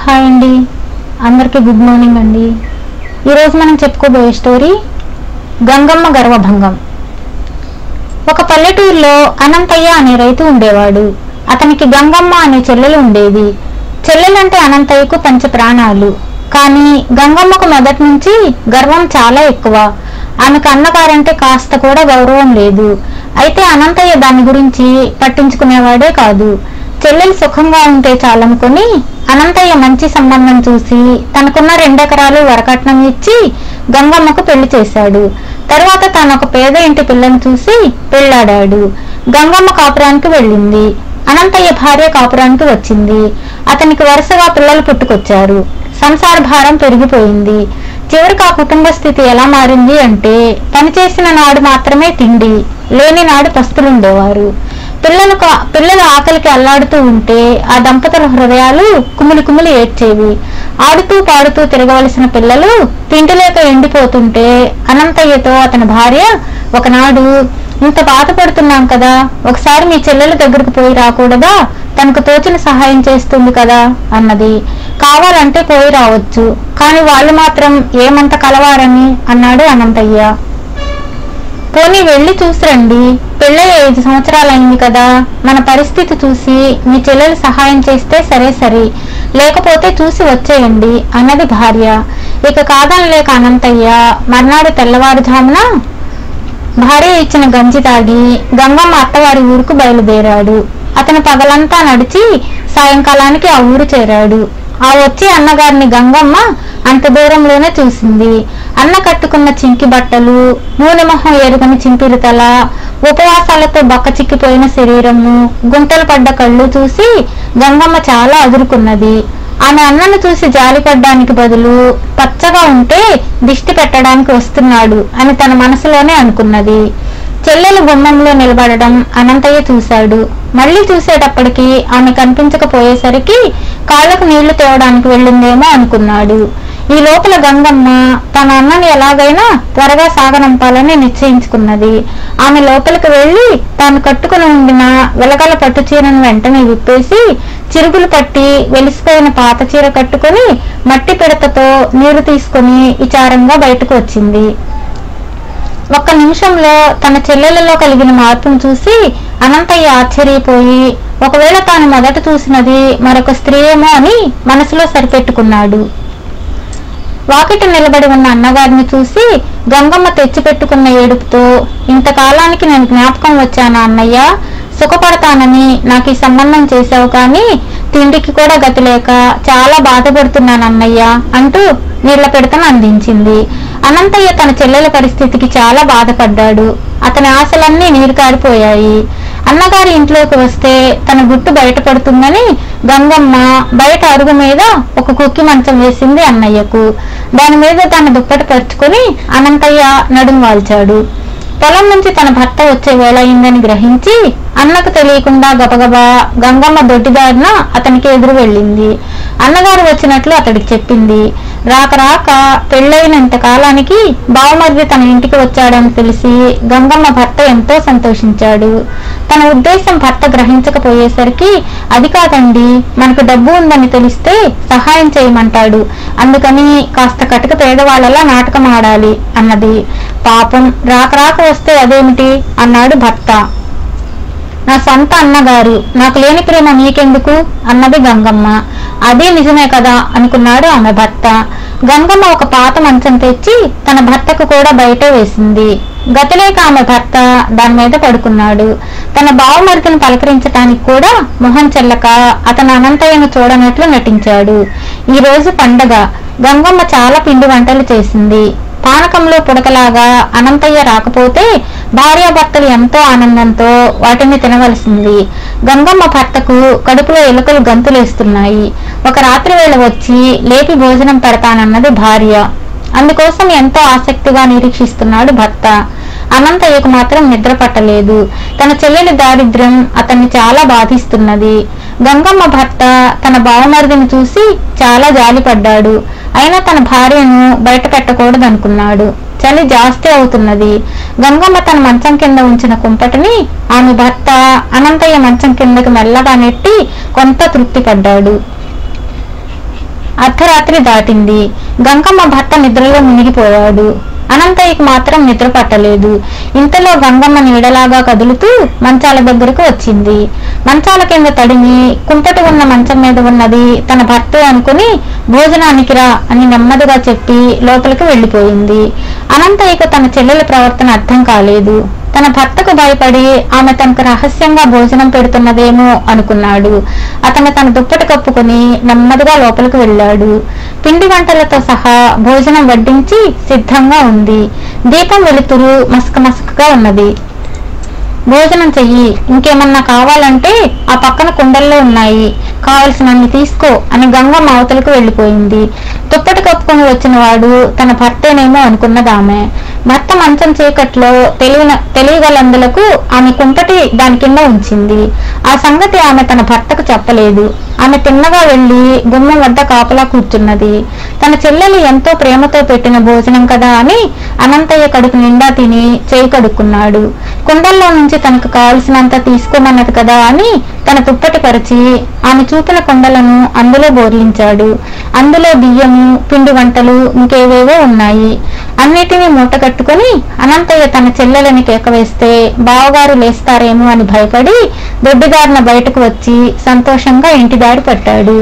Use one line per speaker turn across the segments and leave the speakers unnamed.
Hi అండి, అందరికీ good morning అండి. ఈరోజు మనం చెప్పుకోబోయే స్టోరీ గంగమ్మ గర్వభంగం. ఒక పల్లెటూరులో అనంతయ్య అనే రైతు ఉండేవాడు. అతనికి గంగమ్మ అనే చెల్లెలు ఉండేది. చెల్లెలంటే అనంతయ్యకు పంచ ప్రాణాలు. కానీ గంగమ్మకు మొదటి నుంచి గర్వం చాలా ఎక్కువ. ఆమెకు అన్నగారంటే కాస్త కూడా గౌరవం లేదు. అయితే అనంతయ్య దాని గురించి పట్టించుకునేవాడే కాదు. చెల్లెలు సుఖంగా ఉంటే చాలనుకుని అనంతయ్య మంచి సంబంధం చూసి తనకున్న 2 ఎకరాలు వరకట్నం ఇచ్చి గంగమ్మకు పెళ్లి చేశాడు. తరువాత తాను ఒక పేద ఇంటి పిల్లని చూసి పెళ్లాడాడు. గంగమ్మ కాపురానికి వెళ్ళింది. అనంతయ్య భార్య కాపురానికి వచ్చింది. అతనికి వరుసగా పిల్లలు పుట్టుకొచ్చారు. సంసార భారం పెరిగిపోయింది. చివరికి ఆ కుటుంబ స్థితి ఎలా మారింది అంటే, పనిచేసిన నాడు మాత్రమే తిండి, లేని నాడు పస్తులుండేవారు. పిల్లలు ఆకలికి అల్లాడుతూ ఉంటే ఆ దంపతుల హృదయాలు కుమిలి కుమిలి ఏడ్చేవి. ఆడుతూ పాడుతూ తిరగవలసిన పిల్లలు తిండి లేక ఎండిపోతుంటే అనంతయ్యతో అతని భార్య ఒకనాడు, ఇంత బాధపడుతున్నాం కదా, ఒకసారి మీ చెల్లెల దగ్గరకు పోయి రాకూడదా, తనకు తోచిన సహాయం చేస్తుంది కదా అన్నది. కావాలంటే పోయి రావచ్చు, కానీ వాళ్ళు మాత్రం ఏమంత కలవారని అన్నాడు అనంతయ్య. పోనీ వెళ్ళి చూసిరండి, పెళ్ళై 5 సంవత్సరాలైంది కదా, మన పరిస్థితి చూసి మీ చెల్లెలు సహాయం చేస్తే సరే, లేకపోతే చూసి వచ్చేయండి అన్నది భార్య. ఇక కాదనలేక అనంతయ్య మర్నాడు తెల్లవారుజామున భార్య ఇచ్చిన గంజి తాగి గంగమ్మ అత్తవారి ఊరుకు బయలుదేరాడు. అతను పగలంతా నడిచి సాయంకాలానికి ఆ ఊరు చేరాడు. ఆ వచ్చి అన్నగారిని గంగమ్మ అంత దూరంలోనే చూసింది. అన్న కట్టుకున్న చింకి బట్టలు, నూనె మొహం ఎరుగని చింపిరి తల, ఉపవాసాలతో బక్క చిక్కిపోయిన శరీరము, గుంటలు పడ్డ కళ్ళు చూసి గంగమ్మ చాలా అదురుకున్నది. ఆమె అన్నను చూసి జాలిపడ్డానికి బదులు పచ్చగా ఉంటే దిష్టి పెట్టడానికి వస్తున్నాడు అని తన మనసులోనే అనుకున్నది. చెల్లెలు గుమ్మంలో నిలబడడం అనంతయ్య చూశాడు. మళ్లీ చూసేటప్పటికి ఆమె కనిపించకపోయేసరికి కాళ్లకు నీళ్లు తేవడానికి వెళ్ళిందేమో అనుకున్నాడు. ఈ లోపల గంగమ్మ తన అన్నని ఎలాగైనా త్వరగా సాగనంపాలని నిశ్చయించుకున్నది. ఆమె లోపలికి వెళ్లి తాను కట్టుకుని ఉండిన వెలగల పట్టు చీరను వెంటనే విప్పేసి చిరుగులు పట్టి వెలిసిపోయిన పాత చీర కట్టుకుని మట్టి పిడతతో నీరు తీసుకుని విచారంగా బయటకు వచ్చింది. ఒక్క నిమిషంలో తన చెల్లెలలో కలిగిన మార్పును చూసి అనంతయ్య ఆశ్చర్యపోయి, ఒకవేళ తాను మొదట చూసినది మరొక స్త్రీ ఏమో అని మనసులో సరిపెట్టుకున్నాడు. వాకిట నిలబడి ఉన్న అన్నగారిని చూసి గంగమ్మ తెచ్చిపెట్టుకున్న ఏడుపుతో, ఇంతకాలానికి నేను జ్ఞాపకం వచ్చానా అన్నయ్య, సుఖపడతానని నాకు ఈ సంబంధం చేశావు, కానీ తిండికి కూడా గతి లేక చాలా బాధపడుతున్నాను అన్నయ్య అంటూ నీళ్ల పిడతను అందించింది. అనంతయ్య తన చెల్లెల పరిస్థితికి చాలా బాధపడ్డాడు. అతని ఆశలన్నీ నీరు కారిపోయాయి. అన్నగారి ఇంట్లోకి వస్తే తన గుట్టు బయటపడుతుందని గంగమ్మ బయట అరుగు మీద ఒక కుక్కి మంచం వేసింది అన్నయ్యకు. దాని మీద తన దుప్పటి పరుచుకుని అనంతయ్య నడుము వాల్చాడు. పొలం నుంచి తన భర్త వచ్చే వేళ అయిందని గ్రహించి అన్నకు తెలియకుండా గబగబా గంగమ్మ దొడ్డిదారిన అతనికి ఎదురు వెళ్ళింది. అన్నగారు వచ్చినట్లు అతడికి చెప్పింది. రాక పెళ్ళైనంత కాలానికి బావమరిది తన ఇంటికి వచ్చాడని తెలిసి గంగమ్మ భర్త ఎంతో సంతోషించాడు. తన ఉద్దేశం భర్త గ్రహించకపోయేసరికి, అది కాదండి, మనకు డబ్బు ఉందని తెలిస్తే సహాయం చేయమంటాడు, అందుకని కాస్త కటిక పేదవాళ్ళలా నాటకం ఆడాలి అన్నది. పాపం రాక వస్తే అదేమిటి అన్నాడు భర్త. నా సొంత అన్నగారు, నాకు లేని ప్రేమ నీకెందుకు అన్నది గంగమ్మ. అదే నిజమే కదా అనుకున్నాడు ఆమె భర్త. గంగమ్మ ఒక పాత మంచం తెచ్చి తన భర్తకు కూడా బయటే వేసింది. గతిలేక ఆమె భర్త దాని మీద పడుకున్నాడు. తన బావమరిదిని పలకరించటానికి కూడా మొహం చెల్లక అతను అనంతయ్యను చూడనట్లు నటించాడు. ఈ రోజు పండగ. గంగమ్మ చాలా పిండి వంటలు చేసింది. పానకంలో పుడకలాగా అనంతయ్య రాకపోతే భార్యాభర్తలు ఎంతో ఆనందంతో వాటిని తినవలసింది. గంగమ్మ భర్తకు కడుపులో ఎలుకలు గంతులేస్తున్నాయి. ఒక రాత్రి వేళ వచ్చి లేపి భోజనం పెడతానన్నది భార్య. అందుకోసం ఎంతో ఆసక్తిగా నిరీక్షిస్తున్నాడు భర్త. అనంతయ్యకు మాత్రం నిద్ర పట్టలేదు. తన చెల్లెలి దారిద్ర్యం అతన్ని చాలా బాధిస్తున్నది. గంగమ్మ భర్త తన బావమరిదిని చూసి చాలా జాలిపడ్డాడు. అయినా తన భార్యను బయట పెట్టకూడదనుకున్నాడు. చలి జాస్తి అవుతున్నది. గంగమ్మ తన మంచం కింద ఉంచిన కుంపటిని ఆమె భర్త అనంతయ్య మంచం కిందకి మెల్లగా నెట్టి కొంత తృప్తి పడ్డాడు. అర్ధరాత్రి దాటింది. గంగమ్మ భర్త నిద్రలో మునిగిపోయాడు. అనంతయ్యకు మాత్రం నిద్ర పట్టలేదు. ఇంతలో గంగమ్మ నీడలాగా కదులుతూ మంచాల దగ్గరకు వచ్చింది. మంచాల కింద తడిమి కుంపటి ఉన్న మంచం మీద ఉన్నది తన భర్తే అనుకుని భోజనానికి రా అని నెమ్మదిగా చెప్పి లోపలికి వెళ్ళిపోయింది. అనంతయ్యకు తన చెల్లెల ప్రవర్తన అర్థం కాలేదు. తన భర్తకు భయపడి ఆమె తనకు రహస్యంగా భోజనం పెడుతున్నదేమో అనుకున్నాడు. అతను తన దుప్పటి కప్పుకుని నెమ్మదిగా లోపలికి వెళ్ళాడు. పిండి వంటలతో సహా భోజనం వడ్డించి సిద్ధంగా ఉంది. దీపం వెలుతురు మసక మసకగా ఉన్నది. భోజనం చెయ్యి, ఇంకేమన్నా కావాలంటే ఆ పక్కన కుండల్లో ఉన్నాయి, కావలసినన్ని తీసుకో అని గంగమ్మ అవతలకు వెళ్ళిపోయింది. దుప్పటి కప్పుకొని వచ్చిన వాడు తన భర్తేనేమో అనుకున్నదామె. భర్త మంచం చీకట్లో తెలియగలందులకు ఆమె కుంపటి దాని కింద ఉంచింది. ఆ సంగతి ఆమె తన భర్తకు చెప్పలేదు. ఆమె తిన్నగా వెళ్లి గుమ్మం వద్ద కాపలా కూర్చున్నది. తన చెల్లెలు ఎంతో ప్రేమతో పెట్టిన భోజనం కదా అని అనంతయ్య కడుపు నిండా తిని చేయి కడుక్కున్నాడు. కుండల్లో నుంచి తనకు కావలసినంత తీసుకోమన్నది కదా అని తన దుప్పటి పరిచి ఆమె చూపిన కుండలను అందులో బోర్లించాడు. అందులో బియ్యము, పిండి వంటలు, ఇంకేవేవో ఉన్నాయి. అన్నిటినీ మూట కట్టుకుని అనంతయ్య తన చెల్లెలని కేకవేస్తే బావగారు లేస్తారేమో అని భయపడి దొడ్డిదారిన బయటకు వచ్చి సంతోషంగా ఇంటి దాడి పట్టాడు.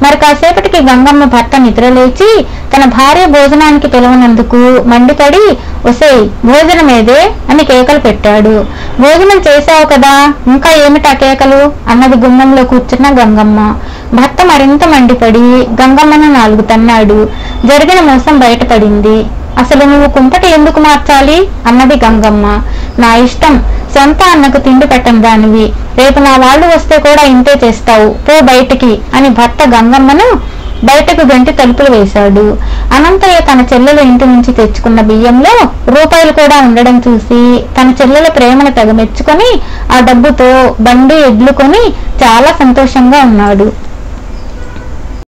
మరి కాసేపటికి గంగమ్మ భర్త నిద్రలేచి తన భార్య భోజనానికి పిలవనందుకు మండిపడి ఒసేయ్ భోజనమేదే అని కేకలు పెట్టాడు. భోజనం చేశావు కదా, ఇంకా ఏమిటా కేకలు అన్నది గుమ్మంలో కూర్చున్న గంగమ్మ. భర్త మరింత మండిపడి గంగమ్మను 4 తన్నాడు. జరిగిన మోసం బయటపడింది. అసలు నువ్వు కుంపటి ఎందుకు మార్చాలి అన్నది గంగమ్మ. నా ఇష్టం, సొంత అన్నకు తిండి పెట్టని దానివి, రేపు నా వాళ్ళు వస్తే కూడా ఇంతే చేస్తావు, పో బయటికి అని భర్త గంగమ్మను బయటకు గంటి తలుపులు వేశాడు. అనంతయ్య తన చెల్లెల ఇంటి నుంచి తెచ్చుకున్న బియ్యంలో రూపాయలు కూడా ఉండడం చూసి తన చెల్లెల ప్రేమను తెగ మెచ్చుకొని ఆ డబ్బుతో బండి ఎడ్లు కొని చాలా సంతోషంగా ఉన్నాడు.